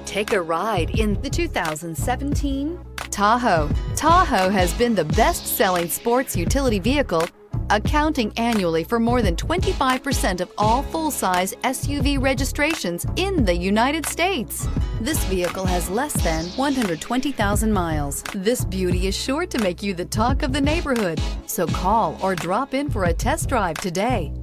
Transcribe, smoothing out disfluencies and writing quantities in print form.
Take a ride in the 2017 Tahoe. Tahoe has been the best-selling sports utility vehicle, accounting annually for more than 25% of all full-size SUV registrations in the United States. This vehicle has less than 120,000 miles. This beauty is sure to make you the talk of the neighborhood. So call or drop in for a test drive today.